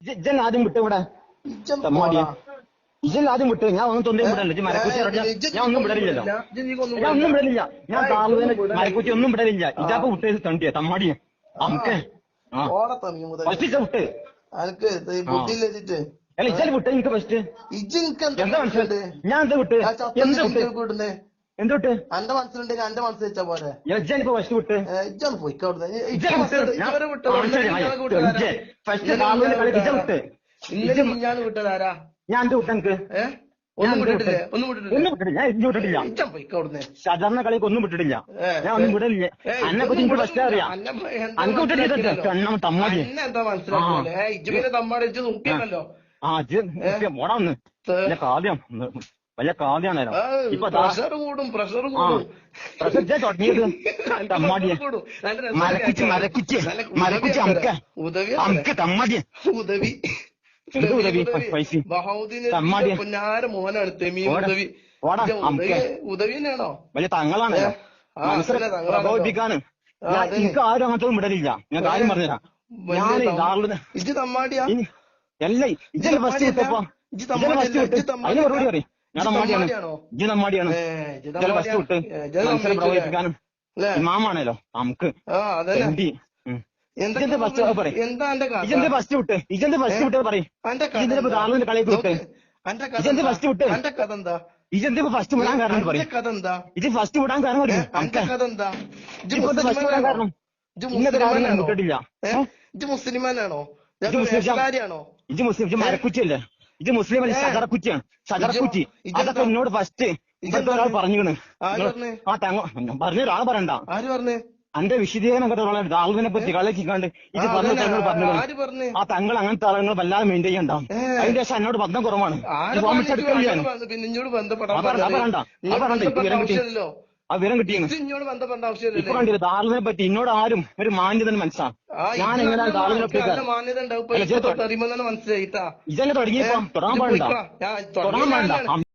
ഇജ്ജൻ ആദ്യം വിട്ട് ഇവിടെ തമ്മാടിയ ഇജ്ജൻ ആദ്യം വിട്ട് ഞാൻ ഒന്നും തൊന്തയും വിടലില്ല മരക്കുറ്റി ഞാൻ ഒന്നും വിടലില്ലല്ലോ ഞാൻ ഒന്നും വിടലില്ല ഞാൻ താളുവേനെ മരക്കുറ്റി ഒന്നും വിടലില്ല ഇജാപ്പ വിട്ടത് തണ്ടിയ തമ്മാടിയ നമുക്ക് വിട്ട് അല്ല ഇജ്ജൽ വിട്ട് എനിക്ക് ഫസ്റ്റ് എന്താ മനസ്സിലുണ്ട് ഞാൻ എന്താ വിട്ട് എന്ത് വിട്ട് എന്റെ മനസ്സിലുണ്ട് എന്റെ മനസ്സിൽ വെച്ചാ പോലെ ഇജ്ജനിപ്പോ ഫസ്റ്റ് വിട്ട് ഇജ്ജാണ് പോയിക്കോട്ടെ ഫസ്റ്റ് താളുവേനെ കളിപ്പിച്ച വിട്ട് ഇന്നലെ ഞാൻ വിട്ടതാരാ ഞാൻ എന്ത് വിട്ട് എനിക്ക് ഒന്നും വിട്ടിട്ടില്ലേ ഒന്നും വിട്ടിട്ടില്ല ഞാൻ ഇജ്ജ് വിട്ടിട്ടില്ല ഇജ്ജാൻ പോയിക്കോടുന്നേ സാധാരണ കളിക്ക് ഒന്നും വിട്ടിട്ടില്ല ഞാൻ ഒന്നും വിടലില്ല എന്നെ കുറിച്ച് എനിക്ക് ഫസ്റ്റ് അറിയാം അനക്ക് വിട്ടിട്ടില്ല കണ്ണം തമ്മാടി എന്താ മനസ്സിലാക്കില്ലേ ഇജ്ജ് പിന്നെ തമ്മാടി ഇജ്ജ് നോക്കിയാണല്ലോ ആ ഇജ്ജ് മോടാ ഒന്ന് വലിയ കാദ്യം വലിയ കാദ്യാണല്ലോ ഇപ്പൊ പ്രഷർ കൂടും പ്രഷർ തുടങ്ങിയത് തമ്മാടിയെ മരക്കുച്ച് അമുക്ക് തമ്മാടിയെ ഉദവി ഉദവി പൈസ തമ്മാടിയെ പൊന്നാര മോനാണ് തെമീ ഉദവി ഉദവി തന്നെയാണോ വലിയ തങ്ങളാണല്ലോ മനസ്സിലെ പ്രബോധിപ്പിക്കാണ് എനിക്ക് ആരും അങ്ങനത്തെ വിടലില്ല ഞാൻ കാര്യം പറഞ്ഞുതരാം ഞാൻ ഇജ്ജ് തമ്മാടിയാ അല്ല ഇജ്ജല്ലേ ഫസ്റ്റ് വിട്ടപ്പോ അതിന് മറുപടി പറയും ഞാൻ തമ്മാടിയാണ് ഇജ്ജ് തമ്മാടിയാണ് ഇജ്ജല്ലേ ഫസ്റ്റ് വിട്ട് മനസ്സിനെ പ്രബോധിപ്പിക്കാനും ഇമാമാണല്ലോ നമുക്ക് ഇജന്റെ ഫസ്റ്റ് പറയും ഇജന്റെ ഫസ്റ്റ് വിട്ട് പറയും ഇജന്റെ താളുവിന്റെ കളിയൊക്കെ വിട്ട് ഇജന്റെ ഫസ്റ്റ് വിട്ട് ഇജന്റെ ഫസ്റ്റ് വിടാൻ കാരണം പറയും ഇത് ഫസ്റ്റ് വിടാൻ കാരണം പറയും ഇപ്പോഴത്തെ ഫസ്റ്റ് വിടാൻ കാരണം ഇന്നത്തെ കാര്യം വിട്ടിട്ടില്ല ഇജ്ജ് മുസ്ലിമാനാണോ ഇജ്ജ് മുസ്ലിം മരക്കുറ്റിയല്ലേ ഇജ്ജ് മുസ്ലിം അല്ല ഷജറക്കുറ്റിയാണ് ഷജറക്കുറ്റി അതൊക്കെ എന്നോട് ഫസ്റ്റ് ഇപ്പോഴത്തെ ഒരാൾ പറഞ്ഞിക്കണ് ആ പറഞ്ഞ ഒരാൾ പറയണ്ട എന്റെ വിശദീകരണം കേട്ടോ താളുവിനെ പറ്റി കളിയാക്കിക്കാണ്ട് ഇത് പറഞ്ഞു ആ തങ്ങൾ അങ്ങനത്തെ ആളുകൾ വല്ലാതെ മെയിൻറ്റെയിൻ ചെയ്യണ്ടാവും അതിന്റെ ശേഷം എന്നോട് ബന്ധം കുറവാണ് ആ വിവരം കിട്ടിയാണ് ഇപ്പൊ കണ്ടില്ല താളുവിനെ പറ്റി എന്നോട് ആരും ഒരു മാന്യത മനസ്സിലാണ് ഞാൻ എങ്ങനെയാണ് താളുവിനെ ഇതന്നെ തുടങ്ങിയപ്പോ തുടങ്ങാൻ പാടില്ല